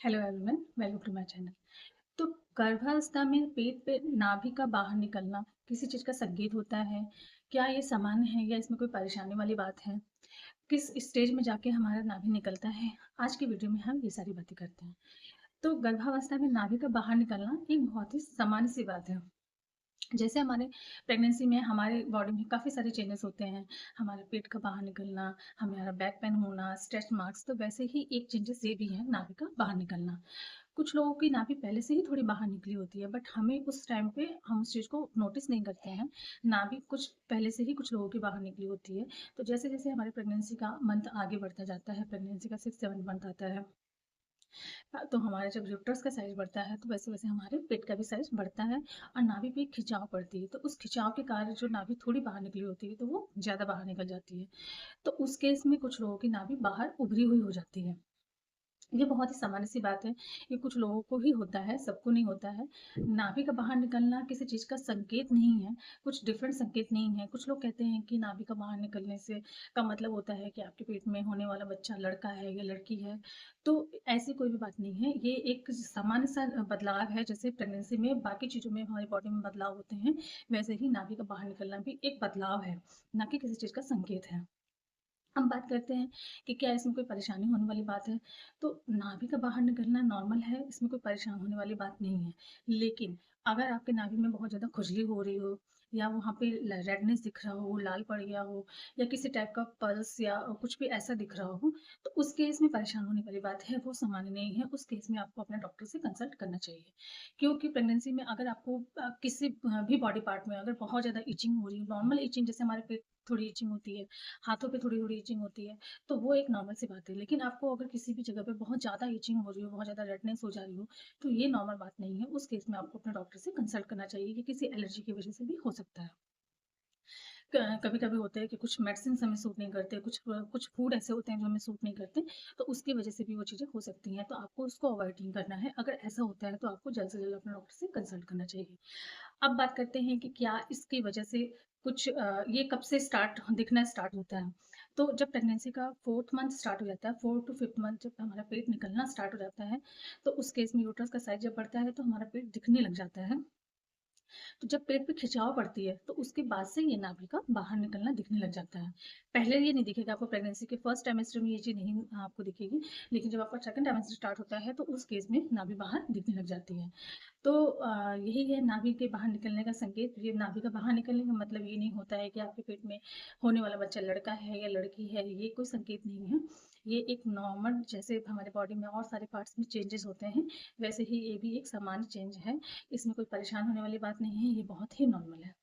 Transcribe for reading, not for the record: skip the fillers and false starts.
Hello everyone, welcome to my channel. तो गर्भावस्था में पेट पे नाभि का बाहर निकलना किसी चीज़ का संकेत होता है? क्या ये सामान्य है या इसमें कोई परेशानी वाली बात है? किस स्टेज में जाके हमारा नाभि निकलता है? आज की वीडियो में हम ये सारी बातें करते हैं। तो गर्भावस्था में नाभि का बाहर निकलना एक बहुत ही सामान्य सी बात है। जैसे हमारे प्रेगनेंसी में हमारे बॉडी में काफ़ी सारे चेंजेस होते हैं, हमारे पेट का बाहर निकलना, हमारा बैक पेन होना, स्ट्रेच मार्क्स, तो वैसे ही एक चेंजेस ये भी है नाभि का बाहर निकलना। कुछ लोगों की नाभि पहले से ही थोड़ी बाहर निकली होती है, बट हमें उस टाइम पे हम उस चीज़ को नोटिस नहीं करते हैं। नाभि कुछ पहले से ही कुछ लोगों की बाहर निकली होती है। तो जैसे-जैसे हमारे प्रेगनेंसी का मंथ आगे बढ़ता जाता है, प्रेगनेंसी का 6-7 मंथ आता है, तो हमारा जब यूट्रस का साइज़ बढ़ता है, तो वैसे-वैसे हमारे पेट का भी साइज़ बढ़ता है और नाभि पे एक खिंचाव पड़ती है। तो उस खिंचाव के कारण जो नाभि थोड़ी बाहर निकली होती है, तो वो ज़्यादा बाहर निकल जाती है। तो उस केस में कुछ लोगों की नाभि बाहर उभरी हुई हो जाती है। ये बहुत ही सामान्य सी बात है, ये कुछ लोगों को ही होता है, सबको नहीं होता है। नाभि का बाहर निकलना किसी चीज़ का संकेत नहीं है, कुछ डिफरेंट संकेत नहीं है। कुछ लोग कहते हैं कि नाभि का बाहर निकलने से का मतलब होता है कि आपके पेट में होने वाला बच्चा लड़का है या लड़की है। तो ऐसी कोई भी बात नहीं है, ये एक सामान्य सा बदलाव है, जैसे प्रेगनेंसी में बाकी चीज़ों में हमारी बॉडी में बदलाव होते हैं, वैसे ही नाभि का बाहर निकलना भी एक बदलाव है, ना कि किसी चीज़ का संकेत है। हम बात करते हैं कि क्या इसमें कोई परेशानी होने वाली बात है? तो नाभि का बाहर निकलना नॉर्मल है, इसमें कोई परेशान होने वाली बात नहीं है। लेकिन अगर आपके नाभि में बहुत ज़्यादा खुजली हो रही हो या वहाँ पे ल रेडनेस दिख रहा हो, लाल पड़ गया हो या किसी टाइप का पल्स या कुछ भी ऐसा दिख रहा हो, तो उस केस में परेशान होने वाली बात है, वो सामान्य नहीं है। उस केस में आपको अपने डॉक्टर से कंसल्ट करना चाहिए। क्योंकि प्रेगनेंसी में अगर आपको किसी भी बॉडी पार्ट में अगर बहुत ज़्यादा इचिंग हो रही है, नॉर्मल इचिंग जैसे हमारे पेट थोड़ी इचिंग होती है, हाथों पे थोड़ी-थोड़ी इचिंग होती है, तो वो एक नॉर्मल सी बात है। लेकिन आपको अगर किसी भी जगह पे बहुत ज़्यादा इचिंग हो रही हो, बहुत ज़्यादा रेडनेस हो जा रही हो, तो ये नॉर्मल बात नहीं है। उस केस में आपको अपने डॉक्टर से कंसल्ट करना चाहिए कि किसी एलर्जी की वजह से भी हो सकता है। कभी-कभी होता है कि कुछ मेडिसिन्स हमें सूट नहीं करते, कुछ फूड ऐसे होते हैं जो हमें सूट नहीं करते, तो उसकी वजह से भी वो चीज़ें हो सकती हैं, तो आपको उसको अवॉइड नहीं करना है। अगर ऐसा होता है तो आपको जल्द से जल्द अपने डॉक्टर से कंसल्ट करना चाहिए। अब बात करते हैं कि क्या इसकी वजह से कुछ ये कब से स्टार्ट दिखना स्टार्ट होता है। तो जब प्रेगनेंसी का 4th मंथ स्टार्ट हो जाता है, 4 टू 5th मंथ जब हमारा पेट निकलना स्टार्ट हो जाता है, तो उस केस में यूट्रस का साइज़ जब बढ़ता है, तो हमारा पेट दिखने लग जाता है। तो जब पेट पे खिंचाव पड़ती है, तो उसके बाद से ये नाभि का बाहर निकलना दिखने लग जाता है। पहले ये नहीं दिखेगा, आपको प्रेगनेंसी के फर्स्ट ट्राइमेस्टर में ये चीज़ नहीं आपको दिखेगी, लेकिन जब आपका सेकंड ट्राइमेस्टर स्टार्ट होता है, तो उस केस में नाभि बाहर दिखने लग जाती है। तो यही है नाभि के बाहर निकलने का संकेत। ये नाभि का बाहर निकलने का मतलब ये नहीं होता है कि आपके पेट में होने वाला बच्चा लड़का है या लड़की है, ये कोई संकेत नहीं है। ये एक नॉर्मल, जैसे हमारे बॉडी में और सारे पार्ट्स में चेंजेस होते हैं, वैसे ही ये भी एक सामान्य चेंज है। इसमें कोई परेशान होने वाली बात नहीं है, ये बहुत ही नॉर्मल है।